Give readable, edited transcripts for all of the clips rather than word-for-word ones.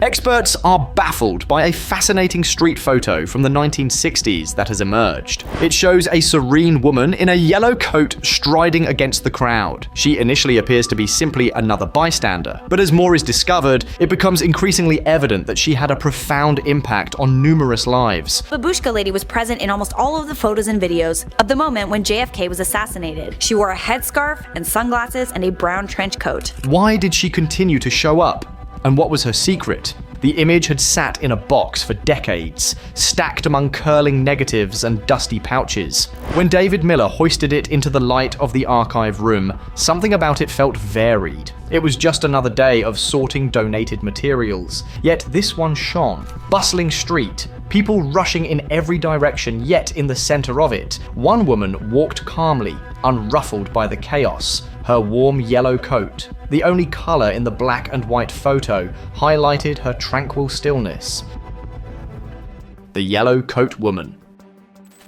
Experts are baffled by a fascinating street photo from the 1960s that has emerged. It shows a serene woman in a yellow coat striding against the crowd. She initially appears to be simply another bystander, but as more is discovered, it becomes increasingly evident that she had a profound impact on numerous lives. Babushka Lady was present in almost all of the photos and videos of the moment when JFK was assassinated. She wore a headscarf and sunglasses and a brown trench coat. Why did she continue to show up? And what was her secret? The image had sat in a box for decades, stacked among curling negatives and dusty pouches. When David Miller hoisted it into the light of the archive room, something about it felt varied. It was just another day of sorting donated materials, yet this one shone. Bustling street, people rushing in every direction, yet in the center of it, one woman walked calmly, unruffled by the chaos. Her warm yellow coat, the only color in the black and white photo, highlighted her tranquil stillness. The yellow coat woman.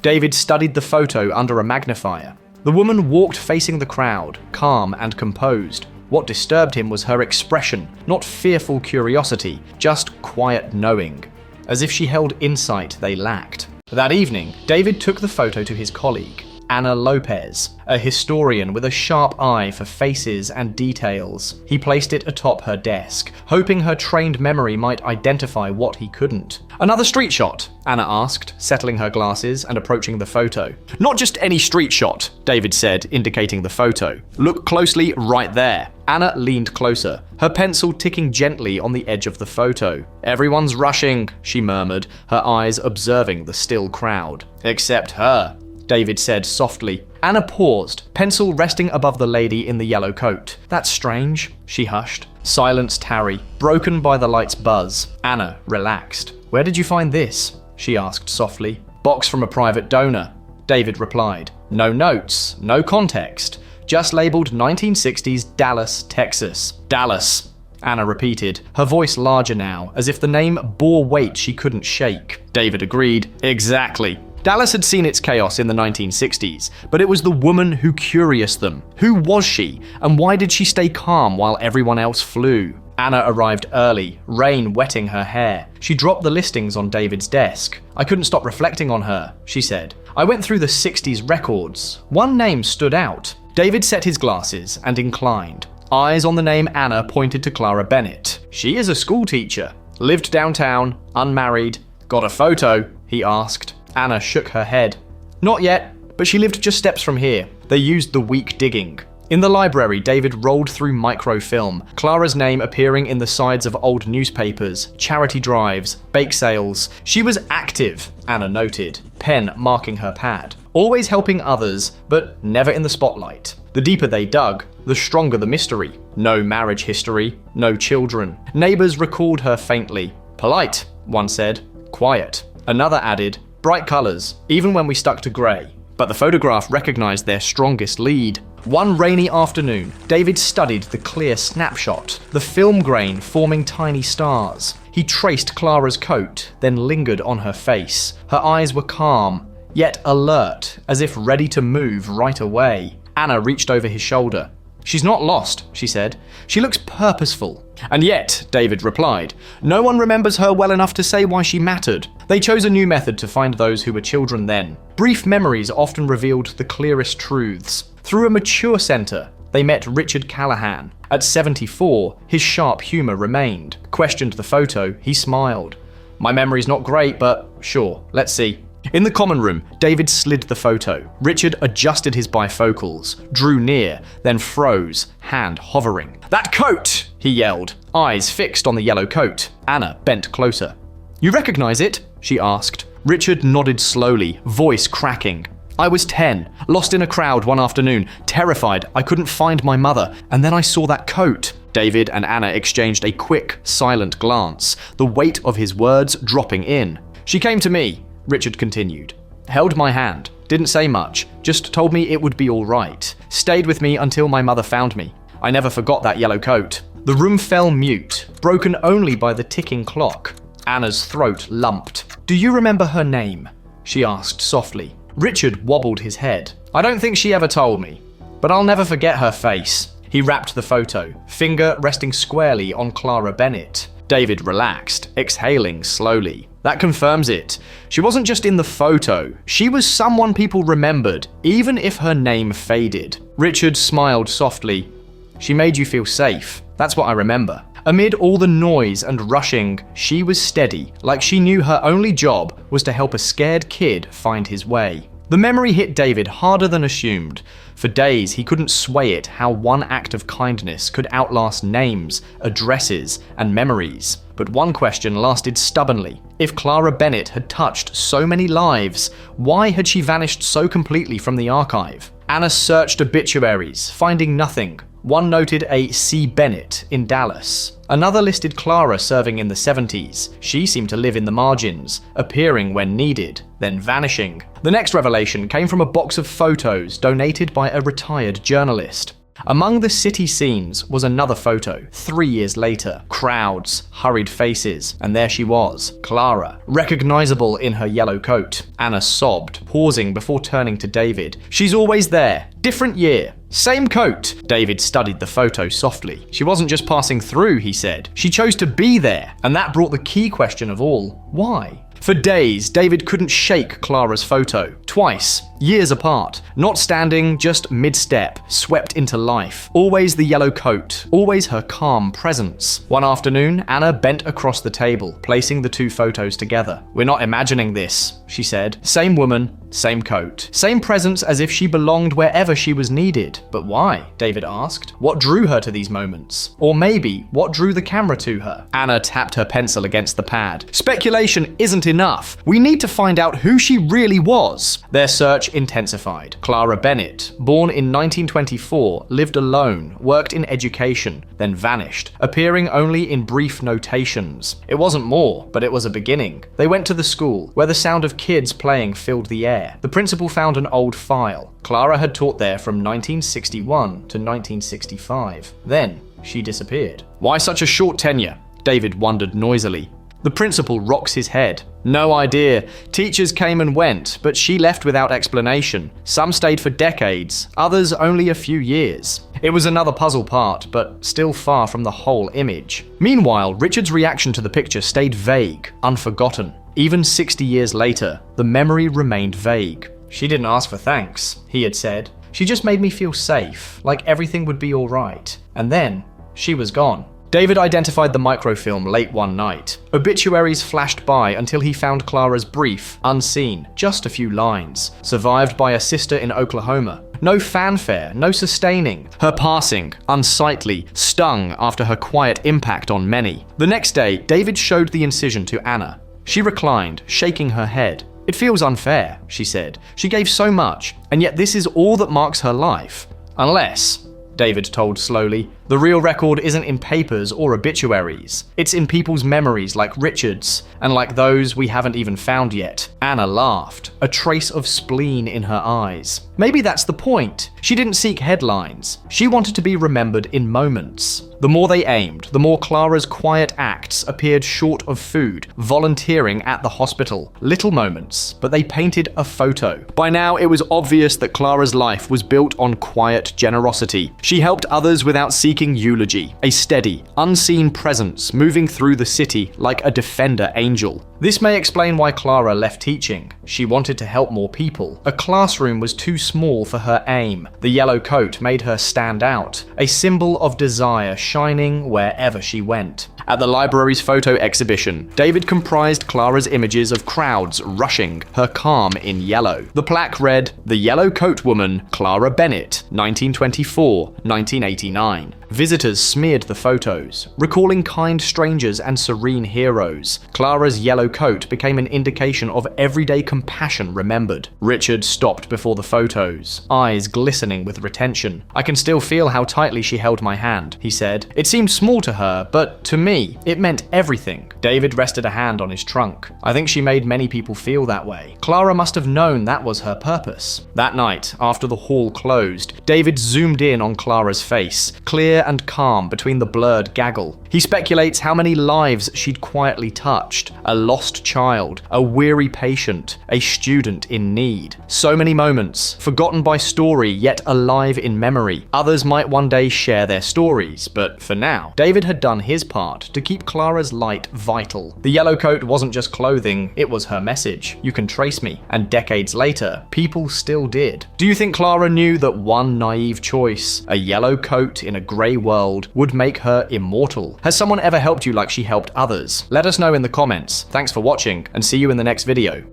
David studied the photo under a magnifier. The woman walked facing the crowd, calm and composed. What disturbed him was her expression, not fearful curiosity, just quiet knowing, as if she held insight they lacked. That evening, David took the photo to his colleague, Anna Lopez, a historian with a sharp eye for faces and details. He placed it atop her desk, hoping her trained memory might identify what he couldn't. "Another street shot?" Anna asked, settling her glasses and approaching the photo. "Not just any street shot," David said, indicating the photo. "Look closely right there." Anna leaned closer, her pencil ticking gently on the edge of the photo. "Everyone's rushing," she murmured, her eyes observing the still crowd. "Except her," David said softly. Anna paused, pencil resting above the lady in the yellow coat. "That's strange," she hushed. Silence tarry, broken by the light's buzz. Anna relaxed. "Where did you find this?" she asked softly. "Box from a private donor," David replied. "No notes, no context, just labeled 1960s Dallas, Texas." "Dallas," Anna repeated, her voice larger now, as if the name bore weight she couldn't shake. David agreed. "Exactly." Dallas had seen its chaos in the 1960s, but it was the woman who curious them. Who was she, and why did she stay calm while everyone else flew? Anna arrived early, rain wetting her hair. She dropped the listings on David's desk. "I couldn't stop reflecting on her," she said. "I went through the 60s records. One name stood out." David set his glasses and inclined. Eyes on the name Anna pointed to Clara Bennett. "She is a school teacher. Lived downtown, unmarried. Got a photo?" he asked. Anna shook her head. "Not yet, but she lived just steps from here." They used the weak digging. In the library, David rolled through microfilm, Clara's name appearing in the sides of old newspapers, charity drives, bake sales. She was active, Anna noted, pen marking her pad. Always helping others, but never in the spotlight. The deeper they dug, the stronger the mystery. No marriage history, no children. Neighbors recalled her faintly. "Polite," one said. "Quiet." Another added, "Bright colors, even when we stuck to gray." But the photograph recognized their strongest lead. One rainy afternoon, David studied the clear snapshot, the film grain forming tiny stars. He traced Clara's coat, then lingered on her face. Her eyes were calm, yet alert, as if ready to move right away. Anna reached over his shoulder. "She's not lost," she said. "She looks purposeful." "And yet," David replied, "no one remembers her well enough to say why she mattered. They chose a new method to find those who were children then. Brief memories often revealed the clearest truths. Through a mature center, they met Richard Callahan. At 74, his sharp humor remained. Questioned the photo, he smiled. "My memory's not great, but sure, let's see." In the common room, David slid the photo. Richard adjusted his bifocals, drew near, then froze, hand hovering. "That coat!" he yelled, eyes fixed on the yellow coat. Anna bent closer. "You recognize it?" she asked. Richard nodded slowly, voice cracking. "I was 10, lost in a crowd one afternoon, terrified I couldn't find my mother, and then I saw that coat." David and Anna exchanged a quick, silent glance, the weight of his words dropping in. "She came to me," Richard continued. "Held my hand, didn't say much, just told me it would be all right. Stayed with me until my mother found me. I never forgot that yellow coat." The room fell mute, broken only by the ticking clock. Anna's throat lumped. "Do you remember her name?" she asked softly. Richard wobbled his head. "I don't think she ever told me, but I'll never forget her face." He wrapped the photo, finger resting squarely on Clara Bennett. David relaxed, exhaling slowly. That confirms it. She wasn't just in the photo, she was someone people remembered, even if her name faded. Richard smiled softly. She made you feel safe. That's what I remember. Amid all the noise and rushing, she was steady, like she knew her only job was to help a scared kid find his way. The memory hit David harder than assumed. For days, he couldn't sway it how one act of kindness could outlast names, addresses, and memories. But one question lasted stubbornly. If Clara Bennett had touched so many lives, why had she vanished so completely from the archive? Anna searched obituaries, finding nothing. One noted a C. Bennett in Dallas. Another listed Clara serving in the 70s. She seemed to live in the margins, appearing when needed, then vanishing. The next revelation came from a box of photos donated by a retired journalist. Among the city scenes was another photo, 3 years later. Crowds, hurried faces, and there she was, Clara, recognizable in her yellow coat. Anna sobbed, pausing before turning to David. She's always there, different year, same coat. David studied the photo softly. She wasn't just passing through, he said. She chose to be there, and that brought the key question of all. Why? For days, David couldn't shake Clara's photo. Twice, years apart. Not standing, just mid-step, swept into life. Always the yellow coat, always her calm presence. One afternoon, Anna bent across the table, placing the two photos together. "We're not imagining this," she said. Same woman, same coat. Same presence as if she belonged wherever she was needed. But why? David asked. What drew her to these moments? Or maybe, what drew the camera to her? Anna tapped her pencil against the pad. Speculation isn't enough. We need to find out who she really was. Their search intensified. Clara Bennett, born in 1924, lived alone, worked in education, then vanished, appearing only in brief notations. It wasn't more, but it was a beginning. They went to the school, where the sound of kids playing filled the air. The principal found an old file. Clara had taught there from 1961 to 1965. Then, she disappeared. Why such a short tenure? David wondered noisily. The principal rocks his head. No idea. Teachers came and went, but she left without explanation. Some stayed for decades, others only a few years. It was another puzzle part, but still far from the whole image. Meanwhile, Richard's reaction to the picture stayed vague, unforgotten. Even 60 years later, the memory remained vague. She didn't ask for thanks, he had said. She just made me feel safe, like everything would be all right. And then, she was gone. David identified the microfilm late one night. Obituaries flashed by until he found Clara's brief, unseen, just a few lines. Survived by a sister in Oklahoma. No fanfare, no sustaining. Her passing, unsightly, stung after her quiet impact on many. The next day, David showed the incision to Anna. She reclined, shaking her head. "It feels unfair," she said. "She gave so much, and yet this is all that marks her life. Unless," David told slowly, "the real record isn't in papers or obituaries. It's in people's memories like Richard's, and like those we haven't even found yet." Anna laughed, a trace of spleen in her eyes. Maybe that's the point. She didn't seek headlines. She wanted to be remembered in moments. The more they aimed, the more Clara's quiet acts appeared short of food, volunteering at the hospital. Little moments, but they painted a photo. By now, it was obvious that Clara's life was built on quiet generosity. She helped others without seeking eulogy, a steady, unseen presence moving through the city like a defender angel. This may explain why Clara left teaching. She wanted to help more people. A classroom was too small for her aim. The yellow coat made her stand out, a symbol of desire shining wherever she went. At the library's photo exhibition, David comprised Clara's images of crowds rushing, her calm in yellow. The plaque read, "The Yellow Coat Woman, Clara Bennett, 1924-1989. Visitors smeared the photos, recalling kind strangers and serene heroes. Clara's yellow coat became an indication of everyday compassion remembered. Richard stopped before the photos, eyes glistening with retention. "I can still feel how tightly she held my hand," he said. "It seemed small to her, but to me, it meant everything." David rested a hand on his trunk. "I think she made many people feel that way. Clara must have known that was her purpose." That night, after the hall closed, David zoomed in on Clara's face, clear and calm between the blurred gaggle. He speculates how many lives she'd quietly touched: a lost child, a weary patient, a student in need. So many moments, forgotten by story yet alive in memory. Others might one day share their stories, but for now, David had done his part to keep Clara's light vital. The yellow coat wasn't just clothing, it was her message. You can trace me. And decades later, people still did. Do you think Clara knew that one naive choice, a yellow coat in a grey world, would make her immortal? Has someone ever helped you like she helped others? Let us know in the comments. Thanks for watching, and see you in the next video.